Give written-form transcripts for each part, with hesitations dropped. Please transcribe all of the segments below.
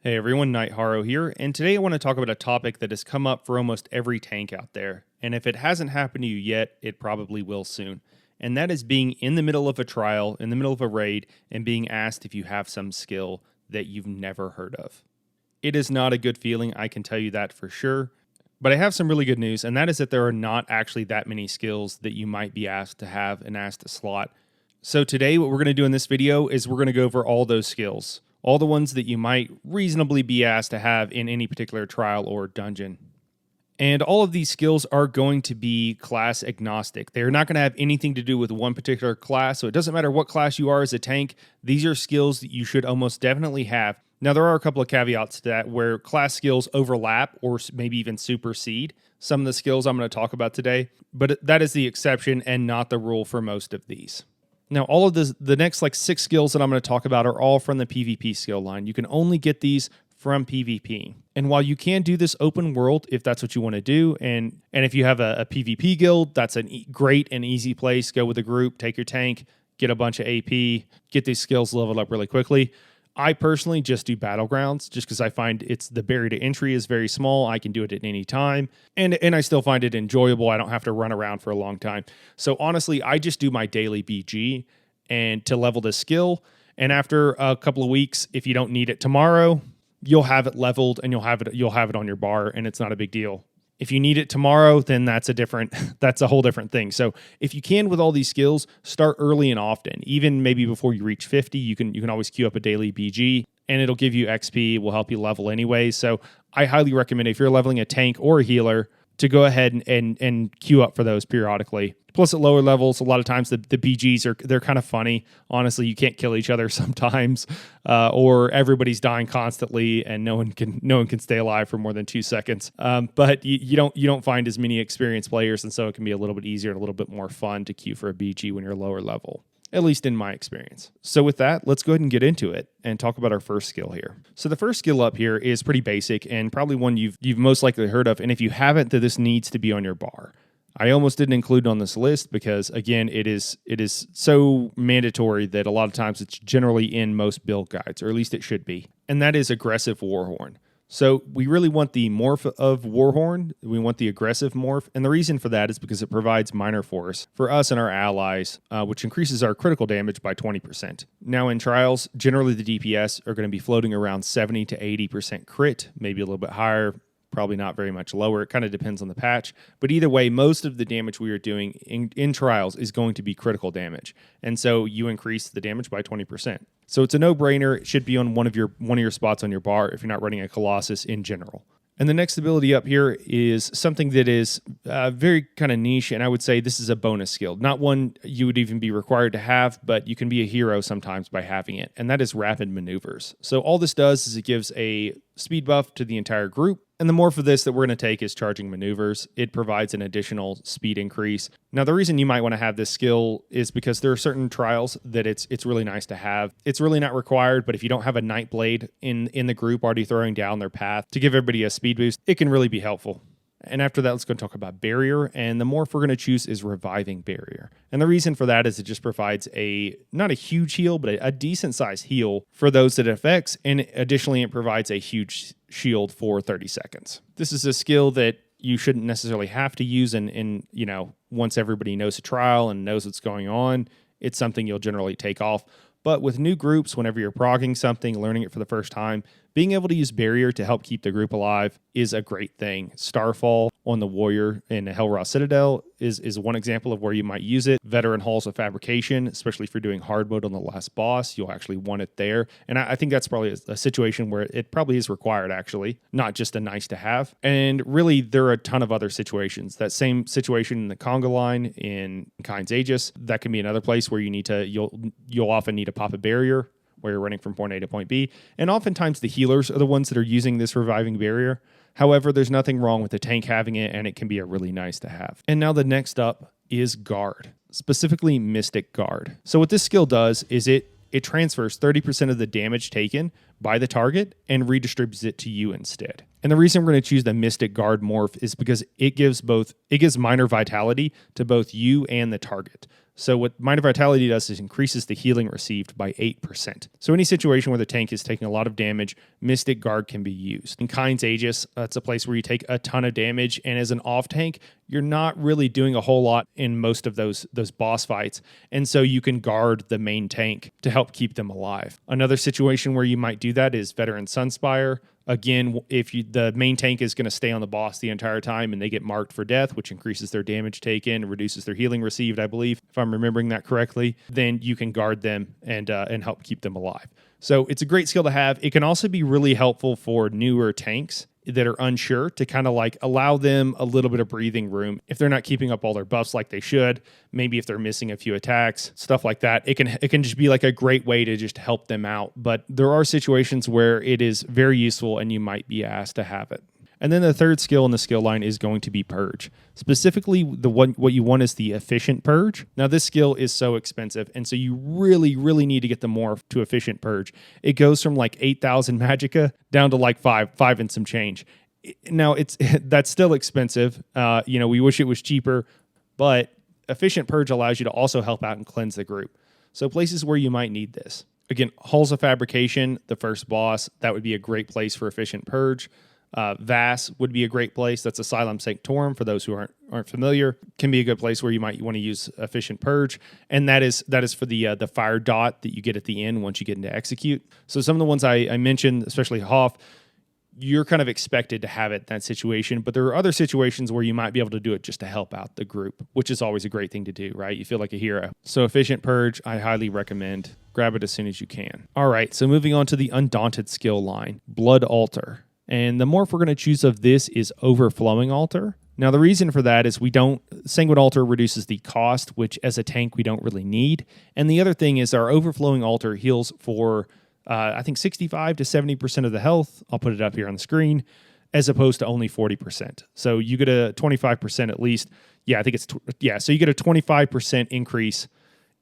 Hey everyone, Night Haro here, and today I want to talk about a topic that has come up for almost every tank out there, and if it hasn't happened to you yet, it probably will soon. And that is being in the middle of a trial, in the middle of a raid, and being asked if you have some skill that you've never heard of. It is not a good feeling, I can tell you that for sure, but I have some really good news, and that is that there are not actually that many skills that you might be asked to have and asked to slot. So today what we're going to do in this video is we're going to go over all those skills. All the ones that you might reasonably be asked to have in any particular trial or dungeon. And all of these skills are going to be class agnostic. They're not going to have anything to do with one particular class, so it doesn't matter what class you are as a tank. These are skills that you should almost definitely have. Now, there are a couple of caveats to that where class skills overlap or maybe even supersede some of the skills I'm going to talk about today, but that is the exception and not the rule for most of these. Now, all of the next 6 skills that I'm going to talk about are all from the PvP skill line. You can only get these from PvP. And while you can do this open world if that's what you want to do, and if you have a PvP guild, that's a great and easy place. Go with a group, take your tank, get a bunch of AP, get these skills leveled up really quickly. I personally just do Battlegrounds just because I find the barrier to entry is very small. I can do it at any time, and I still find it enjoyable. I don't have to run around for a long time. So honestly, I just do my daily BG and to level the skill. And after a couple of weeks, if you don't need it tomorrow, you'll have it leveled and you'll have it on your bar, and it's not a big deal. If you need it tomorrow, then that's a whole different thing. So if you can with all these skills, start early and often. Even maybe before you reach 50, you can always queue up a daily BG and it'll give you XP, will help you level anyway. So I highly recommend if you're leveling a tank or a healer to go ahead and queue up for those periodically. Plus at lower levels, a lot of times the BGs they're kind of funny. Honestly, you can't kill each other sometimes, or everybody's dying constantly, and no one can stay alive for more than 2 seconds. But you don't find as many experienced players, and so it can be a little bit easier and a little bit more fun to queue for a BG when you're lower level. At least in my experience. So with that, let's go ahead and get into it and talk about our first skill here. So the first skill up here is pretty basic and probably one you've most likely heard of. And if you haven't, then this needs to be on your bar. I almost didn't include it on this list because, again, it is so mandatory that a lot of times it's generally in most build guides, or at least it should be. And that is aggressive Warhorn. So we really want the morph of Warhorn. We want the aggressive morph. And the reason for that is because it provides minor force for us and our allies, which increases our critical damage by 20%. Now in trials, generally the DPS are going to be floating around 70 to 80% crit, maybe a little bit higher, probably not very much lower. It kind of depends on the patch. But either way, most of the damage we are doing in trials is going to be critical damage. And so you increase the damage by 20%. So it's a no-brainer. It should be on one of your spots on your bar if you're not running a Colossus in general. And the next ability up here is something that is very kind of niche, and I would say this is a bonus skill. Not one you would even be required to have, but you can be a hero sometimes by having it, and that is rapid maneuvers. So all this does is it gives a speed buff to the entire group, and the morph of this that we're going to take is charging maneuvers. It provides an additional speed increase. Now, the reason you might want to have this skill is because there are certain trials that it's really nice to have. It's really not required, but if you don't have a Nightblade in the group already throwing down their path to give everybody a speed boost, it can really be helpful. And after that, let's go and talk about Barrier. And the morph we're going to choose is Reviving Barrier. And the reason for that is it just provides not a huge heal, but a decent sized heal for those that it affects. And additionally, it provides a huge shield for 30 seconds. This is a skill that you shouldn't necessarily have to use in once everybody knows a trial and knows what's going on. It's something you'll generally take off. But with new groups, whenever you're progging something, learning it for the first time, being able to use Barrier to help keep the group alive is a great thing. Starfall on the Warrior in Hellraw Citadel is one example of where you might use it. Veteran Halls of Fabrication, especially if you're doing hard mode on the last boss, you'll actually want it there. And I think that's probably a situation where it probably is required, actually, not just a nice to have. And really, there are a ton of other situations. That same situation in the Conga line in Kind's Aegis, that can be another place where you'll often need to pop a barrier where you're running from point A to point B. And oftentimes the healers are the ones that are using this reviving barrier. However, there's nothing wrong with the tank having it, and it can be a really nice to have. And now the next up is Guard, specifically Mystic Guard. So what this skill does is it transfers 30% of the damage taken by the target and redistributes it to you instead. And the reason we're going to choose the Mystic Guard morph is because it gives minor vitality to both you and the target. So what Minor Vitality does is increases the healing received by 8%. So any situation where the tank is taking a lot of damage, Mystic Guard can be used. In Kind's Aegis, that's a place where you take a ton of damage, and as an off tank, you're not really doing a whole lot in most of those boss fights, and so you can guard the main tank to help keep them alive. Another situation where you might do that is Veteran Sunspire. Again, if the main tank is going to stay on the boss the entire time and they get marked for death, which increases their damage taken, reduces their healing received, I believe, if I'm remembering that correctly, then you can guard them and help keep them alive. So it's a great skill to have. It can also be really helpful for newer tanks that are unsure to kind of like allow them a little bit of breathing room. If they're not keeping up all their buffs like they should, maybe if they're missing a few attacks, stuff like that, it can just be like a great way to just help them out. But there are situations where it is very useful and you might be asked to have it. And then the third skill in the skill line is going to be Purge. Specifically, what you want is the Efficient Purge. Now, this skill is so expensive, and so you really, really need to get the morph to Efficient Purge. It goes from like 8,000 magicka down to like five and some change. Now, that's still expensive. We wish it was cheaper, but Efficient Purge allows you to also help out and cleanse the group. So places where you might need this. Again, Halls of Fabrication, the first boss, that would be a great place for Efficient Purge. Vass would be a great place. That's Asylum Sanctorum for those who aren't familiar. Can be a good place where you might want to use Efficient Purge, and that is for the fire dot that you get at the end once you get into execute. So some of the ones I mentioned, especially Hoff, you're kind of expected to have it in that situation, but there are other situations where you might be able to do it just to help out the group, which is always a great thing to do, right? You feel like a hero. So Efficient Purge, I highly recommend. Grab it as soon as you can. All right, so moving on to the Undaunted skill line, Blood Altar. And the morph we're going to choose of this is Overflowing Altar. Now, the reason for that is Sanguine Altar reduces the cost, which as a tank we don't really need. And the other thing is our Overflowing Altar heals for, I think, 65 to 70% of the health. I'll put it up here on the screen, as opposed to only 40%. So you get a 25% at least. Yeah, I think so you get a 25% increase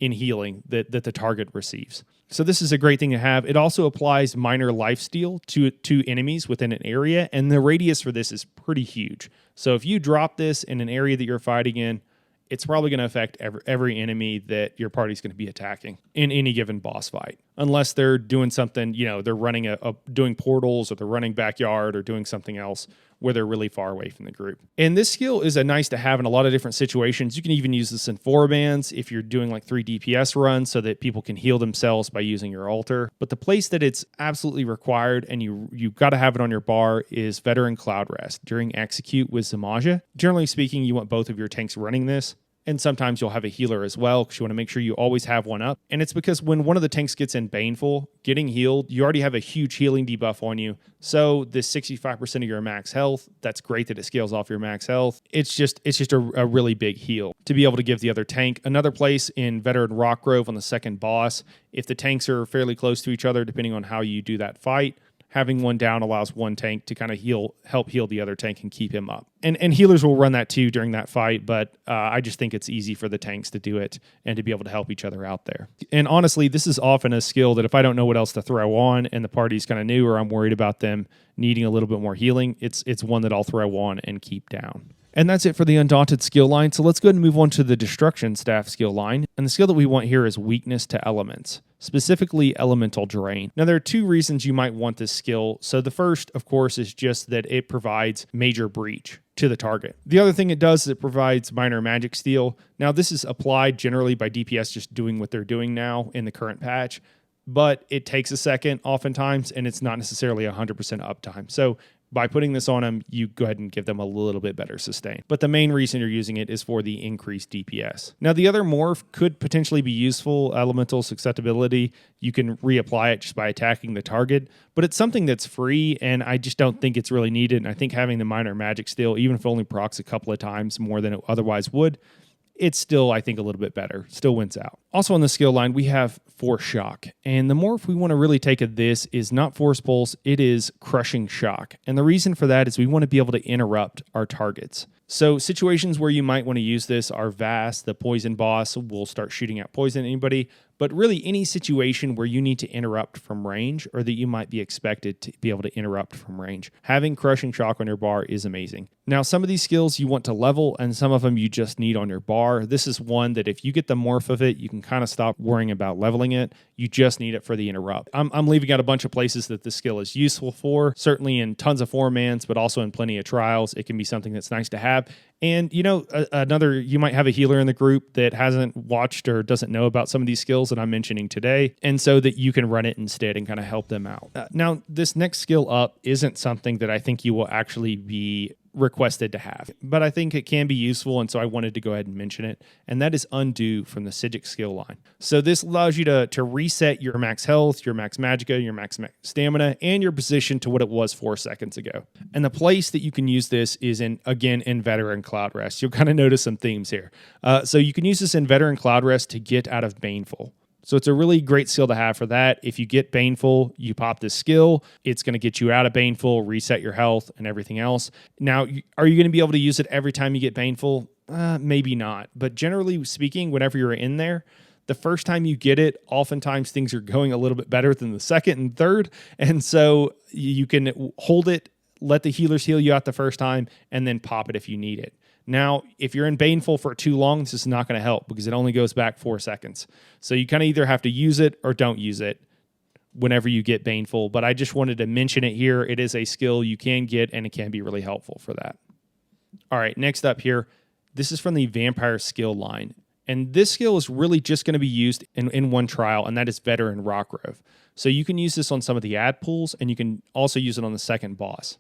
in healing that the target receives. So this is a great thing to have. It also applies minor lifesteal to enemies within an area, and the radius for this is pretty huge. So if you drop this in an area that you're fighting in, it's probably going to affect every enemy that your party's going to be attacking in any given boss fight. Unless they're doing something, they're running doing portals, or they're running backyard, or doing something else where they're really far away from the group. And this skill is a nice to have in a lot of different situations. You can even use this in 4-bands if you're doing like 3 DPS runs so that people can heal themselves by using your altar. But the place that it's absolutely required and you've got to have it on your bar is Veteran Cloud Rest during execute with Zamaja. Generally speaking, you want both of your tanks running this. And sometimes you'll have a healer as well because you want to make sure you always have one up. And it's because when one of the tanks gets in Baneful, getting healed, you already have a huge healing debuff on you. So this 65% of your max health, that's great that it scales off your max health. It's just a really big heal to be able to give the other tank. Another place in Veteran Rockgrove on the second boss, if the tanks are fairly close to each other, depending on how you do that fight, having one down allows one tank to kind of help heal the other tank and keep him up. And healers will run that too during that fight, but I just think it's easy for the tanks to do it and to be able to help each other out there. And honestly, this is often a skill that if I don't know what else to throw on and the party's kind of new or I'm worried about them needing a little bit more healing, it's one that I'll throw on and keep down. And that's it for the Undaunted skill line. So let's go ahead and move on to the Destruction Staff skill line. And the skill that we want here is Weakness to Elements, specifically Elemental Drain. Now, there are 2 reasons you might want this skill. So the first, of course, is just that it provides major breach to the target. The other thing it does is it provides minor magic steal. Now, this is applied generally by DPS just doing what they're doing now in the current patch, but it takes a second oftentimes, and it's not necessarily 100% uptime. So by putting this on them, you go ahead and give them a little bit better sustain. But the main reason you're using it is for the increased DPS. Now, the other morph could potentially be useful, Elemental Susceptibility. You can reapply it just by attacking the target, but it's something that's free, and I just don't think it's really needed. And I think having the minor magic steal, even if it only procs a couple of times more than it otherwise would, it's still, I think, a little bit better. Still wins out. Also on the skill line, we have Force Shock. And the morph we want to really take of this is not Force Pulse, it is Crushing Shock. And the reason for that is we want to be able to interrupt our targets. So situations where you might want to use this are Vass, the poison boss, will start shooting out poison at anybody. but really any situation where you need to interrupt from range or that you might be expected to be able to interrupt from range. Having Crushing Shock on your bar is amazing. Now, some of these skills you want to level and some of them you just need on your bar. This is one that if you get the morph of it, you can kind of stop worrying about leveling it. You just need it for the interrupt. I'm leaving out a bunch of places that this skill is useful for, certainly in tons of 4-mans, but also in plenty of trials. It can be something that's nice to have. And, you know, you might have a healer in the group that hasn't watched or doesn't know about some of these skills that I'm mentioning today, and so that you can run it instead and kind of help them out. Now, this next skill up isn't something that I think you will actually be requested to have, but I think it can be useful, and so I wanted to go ahead and mention it, and that is Undo from the Psijic skill line. So this allows you to reset your max health, your max magicka, your max stamina, and your position to what it was 4 seconds ago. And the place that you can use this is in Veteran Cloud Rest. You'll kind of notice some themes here. So you can use this in Veteran Cloud Rest to get out of Baneful. So it's a really great skill to have for that. If you get Baneful, you pop this skill. It's going to get you out of Baneful, reset your health, and everything else. Now, are you going to be able to use it every time you get Baneful? Maybe not. But generally speaking, whenever you're in there, the first time you get it, oftentimes things are going a little bit better than the second and third. And so you can hold it, let the healers heal you out the first time, and then pop it if you need it. Now, if you're in Baneful for too long, this is not going to help because it only goes back 4 seconds. So you kind of either have to use it or don't use it whenever you get Baneful. But I just wanted to mention it here. It is a skill you can get, and it can be really helpful for that. All right, next up here, this is from the Vampire skill line. And this skill is really just going to be used in one trial, and that is Veteran Rockgrove. So you can use this on some of the ad pools, and you can also use it on the second boss.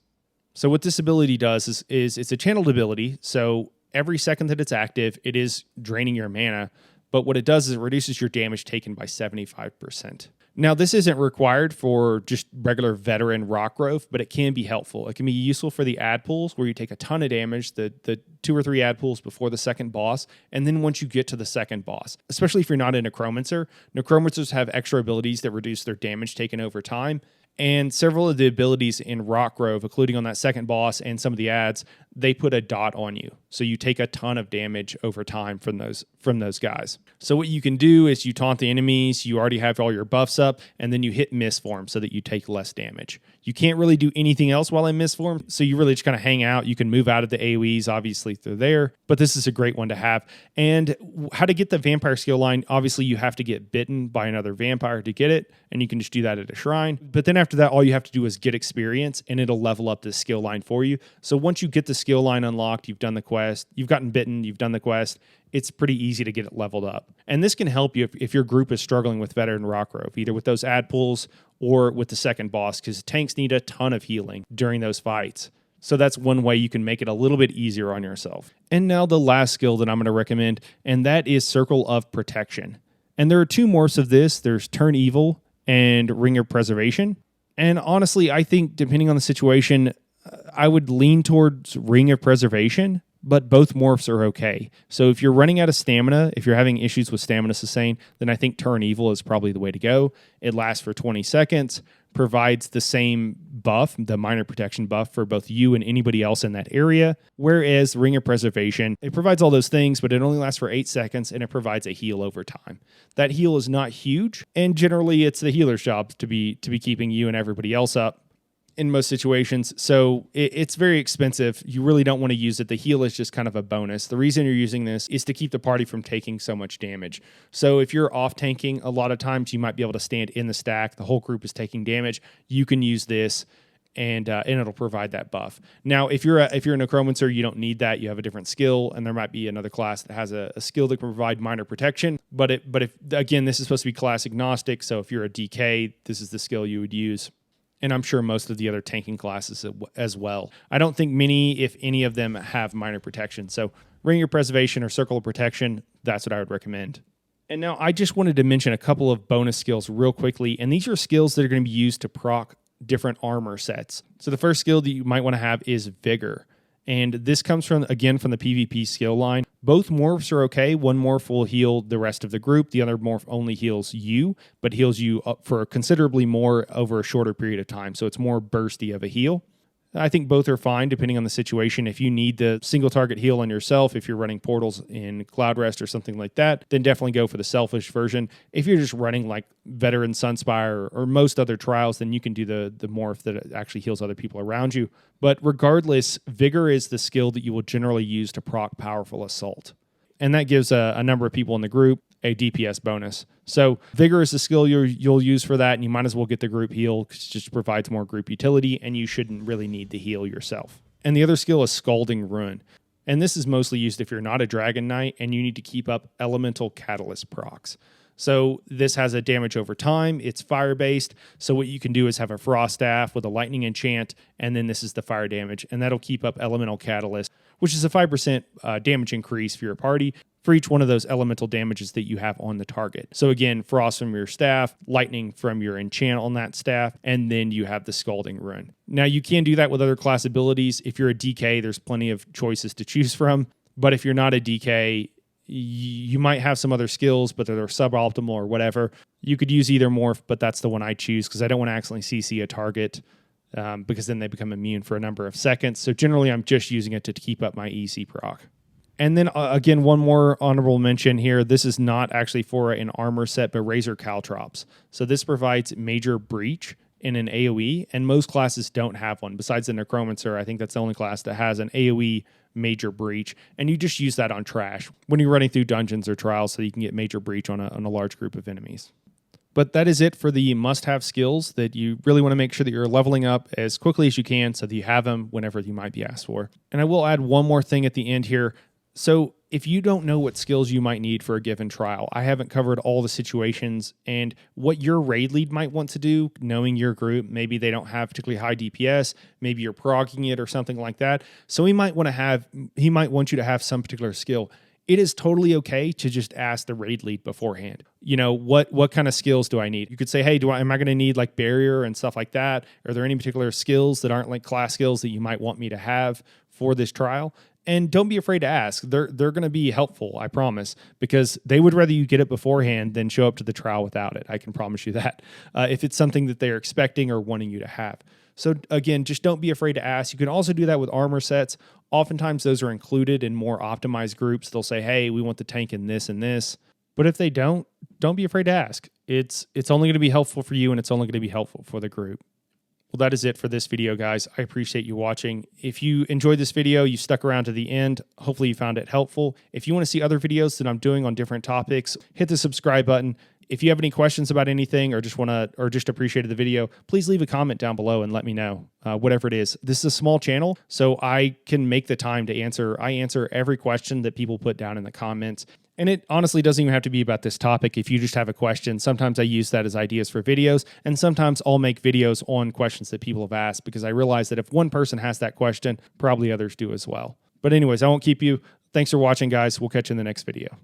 So what this ability does is it's a channeled ability. So every second that it's active, it is draining your mana. But what it does is it reduces your damage taken by 75%. Now, this isn't required for just regular Veteran Rockgrove, but it can be helpful. It can be useful for the ad pools where you take a ton of damage, the 2 or 3 ad pools before the second boss, and then once you get to the second boss, especially if you're not a Necromancer. Necromancers have extra abilities that reduce their damage taken over time. And several of the abilities in Rockgrove, including on that second boss and some of the ads, they put a dot on you. So you take a ton of damage over time from those guys. So what you can do is you taunt the enemies, you already have all your buffs up, and then you hit Mistform so that you take less damage. You can't really do anything else while in Mistform, so you really just kind of hang out. You can move out of the AoEs, obviously, through there, but this is a great one to have. And how to get the Vampire skill line, obviously you have to get bitten by another vampire to get it, and you can just do that at a shrine. But then after that, all you have to do is get experience, and it'll level up the skill line for you. So once you get the skill line unlocked, you've done the quest, you've gotten bitten, you've done the quest, it's pretty easy to get it leveled up. And this can help you if your group is struggling with Veteran Rockgrove, either with those ad pulls or with the second boss, because tanks need a ton of healing during those fights. So that's one way you can make it a little bit easier on yourself. And now the last skill that I'm going to recommend, and that is Circle of Protection. And there are 2 morphs of this. There's Turn Evil and Ring of Preservation. And honestly, I think depending on the situation, I would lean towards Ring of Preservation, but both morphs are okay. So if you're running out of stamina, if you're having issues with stamina sustain, then I think Turn Evil is probably the way to go. It lasts for 20 seconds, provides the same buff, the minor protection buff for both you and anybody else in that area, whereas Ring of Preservation, it provides all those things, but it only lasts for 8 seconds, and it provides a heal over time. That heal is not huge, and generally it's the healer's job to be keeping you and everybody else up in most situations, so it's very expensive. You really don't want to use it. The heal is just kind of a bonus. The reason you're using this is to keep the party from taking so much damage. So if you're off tanking, a lot of times you might be able to stand in the stack. The whole group is taking damage. You can use this, and it'll provide that buff. Now, if you're a Necromancer, you don't need that. You have a different skill, and there might be another class that has a skill that can provide minor protection. But if again, this is supposed to be class agnostic. So if you're a DK, this is the skill you would use. And I'm sure most of the other tanking classes as well. I don't think many, if any of them, have minor protection. So Ring of Preservation or Circle of Protection, that's what I would recommend. And now I just wanted to mention a couple of bonus skills real quickly. And these are skills that are going to be used to proc different armor sets. So the first skill that you might want to have is Vigor. And this comes from the PvP skill line. Both morphs are okay. One morph will heal the rest of the group. The other morph only heals you, but heals you up for considerably more over a shorter period of time. So it's more bursty of a heal. I think both are fine depending on the situation. If you need the single target heal on yourself, if you're running portals in Cloud Rest or something like that, then definitely go for the selfish version. If you're just running like Veteran Sunspire or most other trials, then you can do the morph that actually heals other people around you. But regardless, Vigor is the skill that you will generally use to proc Powerful Assault. And that gives a number of people in the group a DPS bonus. So Vigor is the skill you'll use for that, and you might as well get the group heal because it just provides more group utility, and you shouldn't really need to heal yourself. And the other skill is Scalding Rune. And this is mostly used if you're not a Dragon Knight and you need to keep up Elemental Catalyst procs. So this has a damage over time. It's fire-based. So what you can do is have a Frost Staff with a Lightning Enchant, and then this is the fire damage, and that'll keep up Elemental Catalyst, which is a 5% damage increase for your party for each one of those elemental damages that you have on the target. So again, Frost from your staff, Lightning from your enchant on that staff, and then you have the Scalding Rune. Now you can do that with other class abilities. If you're a DK, there's plenty of choices to choose from. But if you're not a DK, you might have some other skills, but they're suboptimal or whatever. You could use either morph, but that's the one I choose because I don't want to accidentally CC a target because then they become immune for a number of seconds. So generally, I'm just using it to keep up my EC proc. And then again, one more honorable mention here. This is not actually for an armor set, but Razor Caltrops. So this provides Major Breach in an AoE, and most classes don't have one. Besides the Necromancer, I think that's the only class that has an AoE Major Breach, and you just use that on trash when you're running through dungeons or trials so you can get Major Breach on a large group of enemies. But that is it for the must-have skills that you really want to make sure that you're leveling up as quickly as you can so that you have them whenever you might be asked for. And I will add one more thing at the end here. So if you don't know what skills you might need for a given trial, I haven't covered all the situations and what your raid lead might want to do, knowing your group. Maybe they don't have particularly high DPS, maybe you're progging it or something like that. So he might want you to have some particular skill. It is totally okay to just ask the raid lead beforehand. You know, what kind of skills do I need? You could say, hey, am I going to need like barrier and stuff like that? Are there any particular skills that aren't like class skills that you might want me to have for this trial? And don't be afraid to ask. They're going to be helpful, I promise, because they would rather you get it beforehand than show up to the trial without it. I can promise you that. If it's something that they're expecting or wanting you to have. So again, just don't be afraid to ask. You can also do that with armor sets. Oftentimes those are included in more optimized groups. They'll say, hey, we want the tank in this and this. But if they don't be afraid to ask. It's only going to be helpful for you, and it's only going to be helpful for the group. Well, that is it for this video, guys. I appreciate you watching. If you enjoyed this video, you stuck around to the end. Hopefully you found it helpful. If you want to see other videos that I'm doing on different topics, hit the subscribe button. If you have any questions about anything or just appreciated the video, please leave a comment down below and let me know, whatever it is. This is a small channel, so I can make the time to answer. I answer every question that people put down in the comments. And it honestly doesn't even have to be about this topic. If you just have a question, sometimes I use that as ideas for videos, and sometimes I'll make videos on questions that people have asked because I realize that if one person has that question, probably others do as well. But anyways, I won't keep you. Thanks for watching, guys. We'll catch you in the next video.